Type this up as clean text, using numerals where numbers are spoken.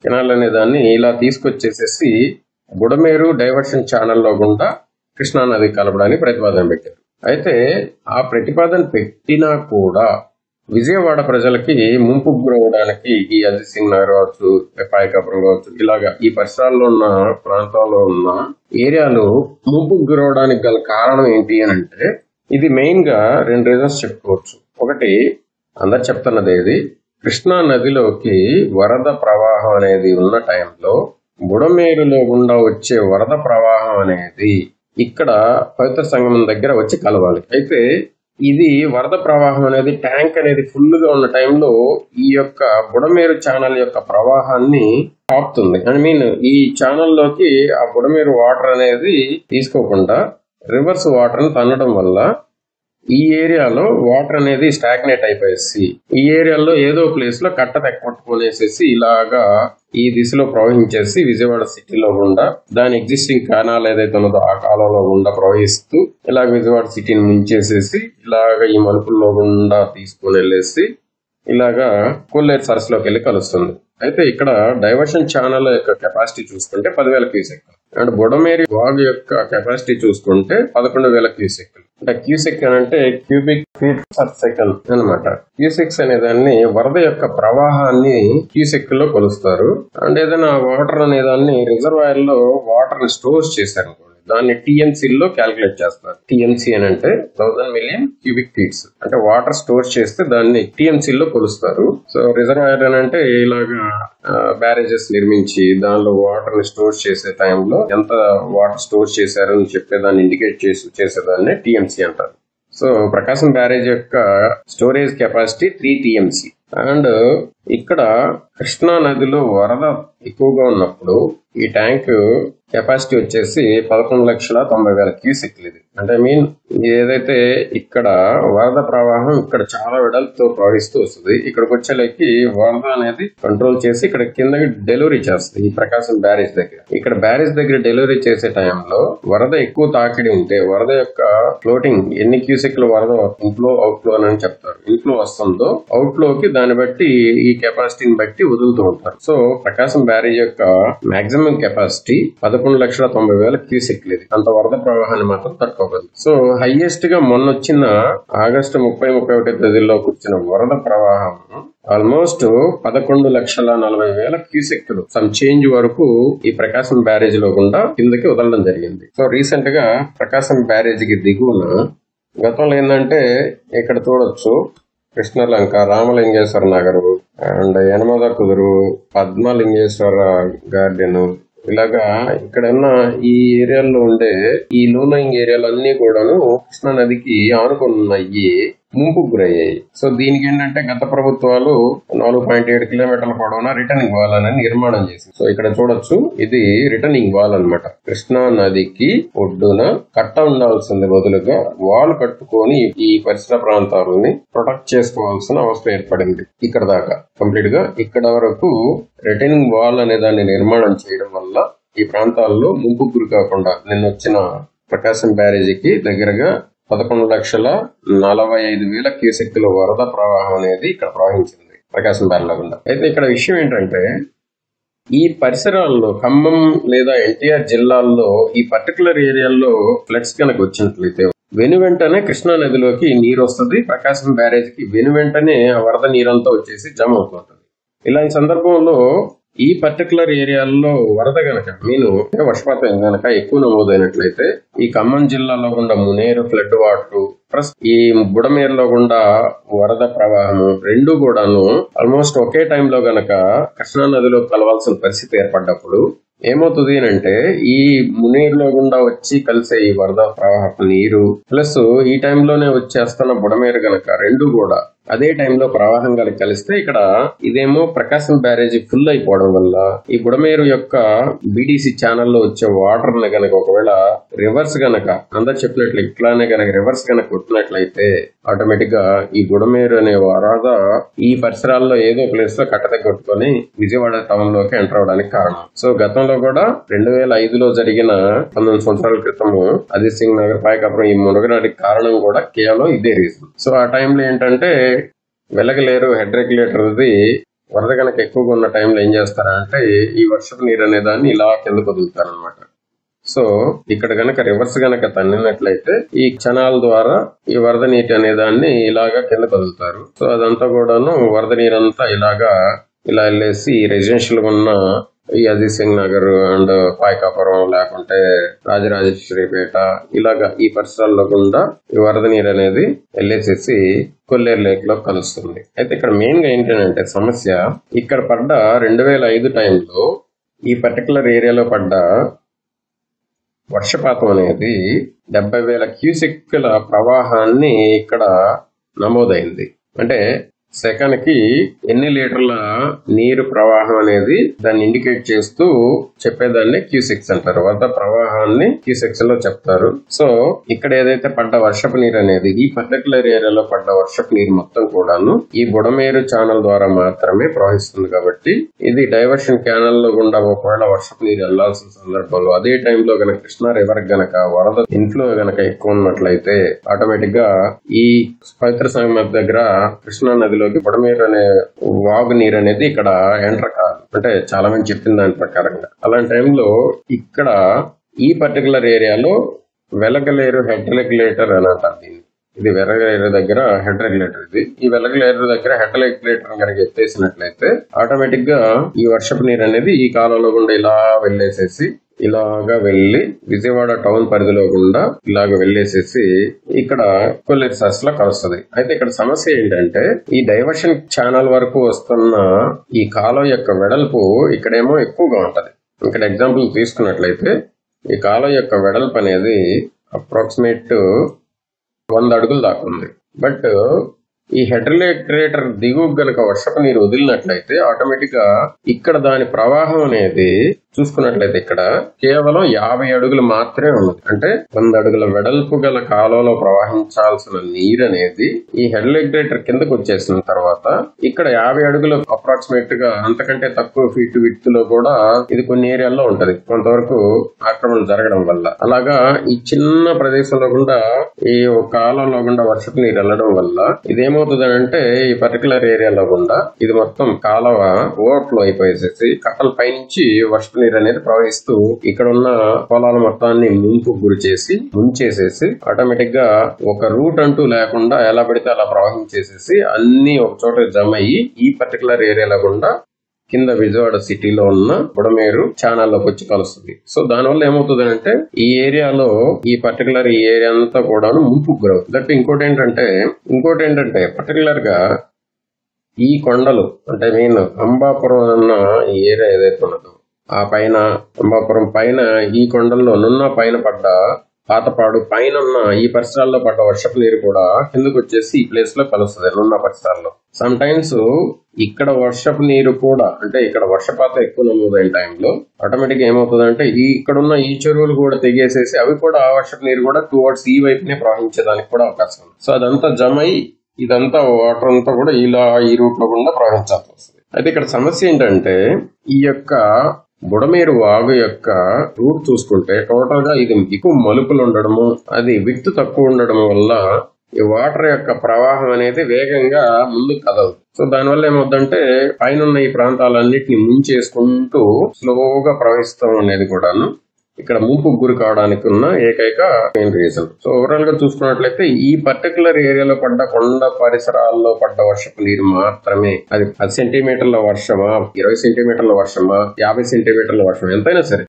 Canal అనే దాన్ని ఇలా తీసుకొచ్చేసేసి బుడమేరు డైవర్షన్ ఛానల్లో గుండా కృష్ణా నది కలపడానికి ప్రతిపాదన పెట్టారు. అయితే ఆ ప్రతిపాదన పెట్టినా కూడా విజయవాడ ప్రజలకి ముంపు గురవడానికి ఈ అజిత్ సింగ్ నగర్ కావచ్చు, పాయకాపురం కావచ్చు, ఇలాగా ఈ పరిసరాల్లో ఉన్న ప్రాంతాల్లో ఉన్న ఏరియాలు ముంపు గురవడానికి గల కారణం ఏంటి అని అంటే, ఇది మెయిన్ గా 2 రీజన్స్ చెప్పుకోవచ్చు. ఒకటి, అందరు చెప్తున్నది ఏది, కృష్ణా నదిలోకి వరద ప్రవాహం అనేది ఉన్న టైంలో బుడమేరులో గుండా వచ్చే వరద ప్రవాహం అనేది ఇక్కడ పవిత్ర సంగమం దగ్గర వచ్చి కలవాలి. అయితే ఇది వరద ప్రవాహం అనేది ట్యాంక్ అనేది ఫుల్ గా ఉన్న టైంలో ఈ యొక్క బుడమేరు ఛానల్ యొక్క ప్రవాహాన్ని ఆపుతుంది. ఈ ఛానల్లోకి ఆ బుడమేరు వాటర్ అనేది తీసుకోకుండా రివర్స్ వాటర్ ని తన్నడం వల్ల ఈ ఏరియాలో వాటర్ అనేది స్టాగ్నేట్ అయిపోయేసి ఈ ఏరియాలో ఏదో ప్లేస్ లో కట్ట తెక్కట్టుకునేసేసి ఇలాగా ఈ దిశలో ప్రవహించేసి విజయవాడ సిటీలో గుండా దాని ఎగ్జిస్టింగ్ కెనాల్ ఏదైతే ఉన్నదో ఆ కాలంలో గుండా ప్రవహిస్తూ ఇలాగ విజయవాడ సిటీని ముంచేసేసి ఇలాగ ఈ మలుపుల్లో గుండా తీసుకుని వెళ్ళేసి ఇలాగా కొల్లేరు సరస్సులోకి వెళ్ళి కలుస్తుంది. అయితే ఇక్కడ డైవర్షన్ ఛానల్ యొక్క కెపాసిటీ చూసుకుంటే 10,000 క్యూసెక్ అండ్ బుడమేరు వాగు యొక్క కెపాసిటీ చూసుకుంటే 11,000 క్యూసెక్. అంటే క్యూసెక్ అంటే క్యూబిక్ ఫీట్ పర్ సెకండ్ అనమాట. క్యూసెక్స్ అనే దాన్ని వరద యొక్క ప్రవాహాన్ని క్యూసెక్ లో కొలుస్తారు. అండ్ ఏదైనా వాటర్ అనే దాన్ని రిజర్వాయర్ లో వాటర్ ని స్టోర్ చేశారు, దాన్ని టీఎంసీ లో క్యాలిక్యులేట్ చేస్తారు. టీఎంసీ అని అంటే 1000 మిలియన్ క్యూబిక్ ఫీట్స్. అంటే వాటర్ స్టోర్ చేస్తే దాన్ని టీఎంసీ లో కొలుస్తారు. సో రిజర్వాయర్ అని అంటే ఇలాగా బ్యారేజెస్ నిర్మించి దానిలో వాటర్ ని స్టోర్ చేసే టైంలో ఎంత వాటర్ స్టోర్ చేశారు అని చెప్పేదాన్ని ఇండికేట్ చేసేదాన్ని టీఎంసీ అంటారు. సో ప్రకాశం బ్యారేజ్ యొక్క స్టోరేజ్ కెపాసిటీ 3 టీఎంసీ. అండ్ ఇక్కడ కృష్ణా నదిలో వరద ఎక్కువగా ఉన్నప్పుడు ఈ ట్యాంక్ కెపాసిటీ వచ్చేసి 11,90,000 క్యూసెక్లు. ఇది అంటే ఏదైతే ఇక్కడ వరద ప్రవాహం ఇక్కడ చాలా వెడల్పుతో ప్రవహిస్తూ వస్తుంది, ఇక్కడికి వచ్చేలకి వరద అనేది కంట్రోల్ చేసి ఇక్కడ కిందకి డెలివరీ చేస్తుంది ఈ ప్రకాశం బ్యారేజ్ దగ్గర. ఇక్కడ బ్యారేజ్ దగ్గర డెలివరీ చేసే టైంలో వరద ఎక్కువ తాకిడి ఉంటే వరద యొక్క ఫ్లోటింగ్ ఎన్ని క్యూసెక్లు వరద ఇన్ఫ్లో అవుట్ఫ్లో అని చెప్తారు. ఇన్ఫ్లో వస్తుందో అవుట్ఫ్లోకి దాన్ని బట్టి ఈ కెపాసిటీని బట్టి వదులుతూ ఉంటారు. సో ప్రకాశం బ్యారేజ్ యొక్క మాక్సిమం కెపాసిటీ 11,90,000 క్యూసెక్లు. ఇది అంత వరద ప్రవాహాన్ని మాత్రం తట్టుకోగలదు. సో హైయెస్ట్ గా మొన్న వచ్చిన ఆగస్టు 30-31 తేదీల్లోకి వచ్చిన వరద ప్రవాహం ఆల్మోస్ట్ 11,40,000 క్యూసెక్లు సమ్ చేంజ్ వరకు ఈ ప్రకాశం బ్యారేజ్ లో గుండా కిందకి వదలడం జరిగింది. సో రీసెంట్ గా ప్రకాశం బ్యారేజ్ కి దిగువన గతంలో ఏంటంటే ఇక్కడ చూడొచ్చు కృష్ణలంక, రామలింగేశ్వర నగరు అండ్ యనమద కుదురు, పద్మలింగేశ్వర గార్డెన్, ఇలాగా ఇక్కడ ఉన్న ఈ ఏరియాలో ఉండే ఈ లోయింగ్ ఏరియాలు అన్ని కూడాను కృష్ణా నదికి ఆనుకుని ఉన్నాయి, ముంపు గురయ్యాయి. సో దీనికి ఏంటంటే గత ప్రభుత్వాలు 4.7 కిలోమీటర్ల పొడవున రిటర్నింగ్ వాల్ అని నిర్మాణం చేసింది. సో ఇక్కడ చూడొచ్చు ఇది రిటర్నింగ్ వాల్ అన్నమాట. కృష్ణా నదికి ఒడ్డున కట్ట ఉండాల్సింది బదులుగా వాల్ కట్టుకొని ఈ పరిసర ప్రాంతాలని ప్రొటెక్ట్ చేసుకోవాల్సిన అవసరం ఏర్పడింది. ఇక్కడ దాకా కంప్లీట్ గా ఇక్కడ వరకు రిటర్నింగ్ వాల్ అనే దాన్ని నిర్మాణం చేయడం వల్ల ఈ ప్రాంతాల్లో ముంపు గురి కాకుండా నిన్న వచ్చిన ప్రకాశం బ్యారేజీకి దగ్గరగా 11,45,000 క్యూసెక్ల వరద ప్రవాహం అనేది ఇక్కడ ప్రవహించింది ప్రకాశం బ్యారేజ్ గుండా. అయితే ఇక్కడ విషయం ఏంటంటే ఈ పరిసరాల్లో ఖమ్మం లేదా ఎన్టీఆర్ జిల్లాల్లో ఈ పర్టికులర్ ఏరియాల్లో ఫ్లడ్స్ కనుక వచ్చినట్లయితే వెను వెంటనే కృష్ణా నదిలోకి నీరు వస్తుంది. ప్రకాశం బ్యారేజ్ కి వెను వెంటనే ఆ వరద నీరంతా వచ్చేసి జమ అవుతుంటది. ఇలాంటి సందర్భంలో ఈ పర్టికులర్ ఏరియాల్లో వరద గనక వర్షపాతం గనక ఎక్కువ నమోదైనట్లయితే ఈ ఖమ్మం జిల్లాలో గుండా మునేరు ఫ్లడ్ వాటర్ ప్లస్ ఈ బుడమేరులో గుండా వరద ప్రవాహము రెండు కూడాను ఆల్మోస్ట్ ఒకే టైంలో గనక కృష్ణా నదిలో కలవాల్సిన పరిస్థితి ఏర్పడ్డప్పుడు ఏమవుతుంది అంటే ఈ మునేరులో గుండా వచ్చి కలిసే ఈ వరద ప్రవాహపు నీరు ప్లస్ ఈ టైంలోనే వచ్చేస్తున్న బుడమేరు గనక రెండు కూడా అదే టైంలో ప్రవాహం కనుక కలిస్తే ఇక్కడ ఇదేమో ప్రకాశం బ్యారేజీ ఫుల్ అయిపోవడం వల్ల ఈ బుడమేరు యొక్క బీటీసీ ఛానల్లో వచ్చే వాటర్ ని గనక ఒకవేళ రివర్స్ గనక అందరు చెప్పినట్లు ఇట్లానే గనక రివర్స్ గనక కొట్టినట్లయితే ఆటోమేటిక్ గా ఈ బుడమేరు అనే వరద ఈ పరిసరాల్లో ఏదో ప్లేస్ లో కట్టద కొట్టుకొని విజయవాడ టౌన్ లోకి ఎంటర్ అవడానికి కారణం. సో గతంలో కూడా 2005లో జరిగిన 19 సంవత్సరాల క్రితము అజిత్ సింగ్ నగర్, పాయకాపురం ఈ మునగడానికి కారణం కూడా కేవలం ఇదే రీజన్. సో ఆ టైంలో ఏంటంటే వెలగలేరు హెడ్ రెగ్యులేటర్ది వరద కనుక ఎక్కువగా ఉన్న టైంలో ఏం చేస్తారంటే ఈ వర్షపు నీరు అనే దాన్ని ఇలా కిందకు వదులుతారు అనమాట. సో ఇక్కడ గనక రివర్స్ గనక తన్నినట్లయితే ఈ క్షణాల ద్వారా ఈ వరద నీటి అనే దాన్ని ఇలాగా కింద కదులుతారు. సో అదంతా కూడాను వరద నీరంతా ఇలా వెళ్ళేసి రెసిడెన్షియల్ ఉన్న ఈ అజిత్ సింగ్ నగర్ అండ్ పాయకాపురం లేకుంటే రాజరాజేశ్వరిపేట ఇలాగా ఈ పరిసరాల్లో గుండా ఈ వరద నీరు అనేది వెళ్ళేసేసి కొల్లేరు లేక్ లో కలుస్తుంది. అయితే ఇక్కడ మెయిన్ గా ఏంటంటే సమస్య ఇక్కడ పడ్డ 2005 టైంలో ఈ పర్టికులర్ ఏరియాలో పడ్డ వర్షపాతం అనేది 70,000 క్యూసెక్కుల ప్రవాహాన్ని ఇక్కడ నమోదైంది. అంటే సెకన్కి ఎన్ని లీటర్ల నీరు ప్రవాహం అనేది దాన్ని ఇండికేట్ చేస్తూ చెప్పేదాన్ని క్యూసెక్స్ అంటారు. వరద ప్రవాహాన్ని క్యూసెక్స్ లో చెప్తారు. సో ఇక్కడ ఏదైతే పడ్డ వర్షపు నీరు అనేది ఈ పర్టికులర్ ఏరియాలో పడ్డ వర్షపు నీరు మొత్తం కూడాను ఈ బుడమేరు ఛానల్ ద్వారా మాత్రమే ప్రవహిస్తుంది. కాబట్టి ఇది డైవర్షన్ ఛానల్ లో గుండా ఒకవేళ వర్షపు నీరు వెళ్లాల్సిన సందర్భంలో అదే టైంలో గనక కృష్ణా రివర్ గనక వరద ఇన్ఫ్లో గనక ఎక్కువ ఉన్నట్లయితే ఆటోమేటిక్ గా ఈ పవిత్ర సంగమం దగ్గర కృష్ణా నదిలోకి బుడమేరు అనే వాగు నీరు అనేది ఇక్కడ ఎంటర్ కాదు. అంటే చాలా మంది చెప్పిన దాని ప్రకారంగా అలాంటి టైంలో ఇక్కడ ఈ పర్టికులర్ ఏరియాలో వెలగలేరు హెడ్ రెగ్యులేటర్ అని అంటారు దీన్ని. ఇది వెలగలేరు దగ్గర హెడ్ రెగ్యులేటర్. ఈ వెలగలేరు దగ్గర హెడ్ రెగ్యులేటర్ కనుక ఎత్తేసినట్లయితే ఆటోమేటిక్ గా ఈ వర్షపు నీరు అనేది ఈ కాలంలో గుండా ఇలా వెళ్ళేసేసి ఇలాగా వెళ్లి విజయవాడ టౌన్ పరిధిలో గుండా ఇలాగ వెళ్లేసేసి ఇక్కడ కొల్లేరు సరస్సులో కలుస్తుంది. అయితే ఇక్కడ సమస్య ఏంటంటే ఈ డైవర్షన్ ఛానల్ వరకు వస్తున్న ఈ కాలువ యొక్క వెడల్పు ఇక్కడేమో ఎక్కువగా ఉంటది. ఇక్కడ ఎగ్జాంపుల్ తీసుకున్నట్లయితే ఈ కాలువ యొక్క వెడల్పు అనేది అప్రాక్సిమేట్ 100 అడుగులు దాకా ఉంది. బట్ ఈ హెడ్ రెగ్యులేటర్ దిగువ గనక వర్షపు నీరు వదిలినట్లయితే ఆటోమేటిక్ గా ఇక్కడ దాని ప్రవాహం అనేది చూసుకున్నట్లయితే ఇక్కడ కేవలం 50 అడుగులు మాత్రమే ఉన్నది. అంటే 100 అడుగుల వెడల్పు గల కాలంలో ప్రవహించాల్సిన నీరు అనేది ఈ హెడ్ రెగ్యులేటర్ కిందకు వచ్చేసిన తర్వాత ఇక్కడ 50 అడుగులు అప్రాక్సిమేట్ గా అంతకంటే తక్కువ ఫీట్ విడ్త్ లో కూడా ఇది కొన్ని ఏరియాల్లో ఉంటది కొంతవరకు ఆక్రమణ జరగడం వల్ల. అలాగా ఈ చిన్న ప్రదేశంలో గుండా ఈ కాలంలో గుండా వర్షపు నీరు వెళ్ళడం వల్ల ఇదేమవుతుంది అంటే ఈ పర్టికులర్ ఏరియాలో గుండా ఇది మొత్తం కాలువ ఓవర్ఫ్లో అయిపోయేసేసి కట్టల పైనుంచి వర్షపు నీరు అనేది ప్రవహిస్తూ ఇక్కడ ఉన్న పొలాల మొత్తాన్ని ముంపుకు గురి చేసి ముంచేసేసి ఆటోమేటిక్ గా ఒక రూట్ అంటూ లేకుండా ఎలా పడితే అలా ప్రవహించేసేసి అన్ని ఒక చోట జమ అయ్యి ఈ పర్టికులర్ ఏరియాలో గుండా కింద విజయవాడ సిటీలో ఉన్న బుడమేరు ఛానల్లోకి వచ్చి కలుస్తుంది. సో దానివల్ల ఏమవుతుంది అంటే ఈ ఏరియాలో ఈ పర్టికులర్ ఈ ఏరియా అంతా కూడా ముంపుకు గురవుతుంది. దట్ ఇంకోటి ఏంటంటే పర్టికులర్ గా ఈ కొండలు అంటే మెయిన్ అంబాపురం అన్న ఈ ఏరియా ఏదైతే ఉన్నదో ఆ పైన అంబాపురం పైన ఈ కొండల్లో నున్న పైన పడ్డ పాతపాడు పైన ఉన్న ఈ పరిసరాల్లో పడ్డ వర్షపు నీరు కూడా కిందకు వచ్చేసి ఈ ప్లేస్ లో కలుస్తుంది నున్న పరిసరాల్లో. సమ్ టైమ్స్ ఇక్కడ వర్షపు నీరు కూడా అంటే ఇక్కడ వర్షపాతం ఎక్కువ నమోదైన టైంలో ఆటోమేటిక్ గా ఏమవుతుంది అంటే ఇక్కడ ఉన్న ఈ చెరువులు కూడా తెగేసేసి అవి కూడా ఆ వర్షపు నీరు కూడా టువర్డ్స్ ఈ వైపునే ప్రవహించేదానికి కూడా అవకాశం ఉంది. సో అదంతా జమై ఇదంతా వాటర్ అంతా కూడా ఇలా ఈ రూట్ లో కూడా ప్రవహించాల్సి వస్తుంది. అయితే ఇక్కడ సమస్య ఏంటంటే ఈ యొక్క బుడమేరు వాగు యొక్క రూట్ చూసుకుంటే టోటల్ గా ఇది ఎక్కువ మలుపులు ఉండడము అది విడ్త్ తక్కువ ఉండడం వల్ల ఈ వాటర్ యొక్క ప్రవాహం అనేది వేగంగా ముందుకు కదలదు. సో దానివల్ల ఏమవుతుందంటే పైన ఈ ప్రాంతాలన్నిటిని ముంచేసుకుంటూ స్లోగా ప్రవహిస్తాం అనేది కూడాను ఇక్కడ ముంపుకు గురి కావడానికి ఉన్న ఏకైక మెయిన్ రీజన్. సో ఓవరాల్ గా చూసుకున్నట్లయితే ఈ పర్టికులర్ ఏరియాలో పడ్డ కొండ పరిసరాల్లో పడ్డ వర్షపు నీరు మాత్రమే అది 10 సెంటీమీటర్ల వర్షమా 20 సెంటీమీటర్ల వర్షమా 50 సెంటీమీటర్ల వర్షం ఎంతైనా సరే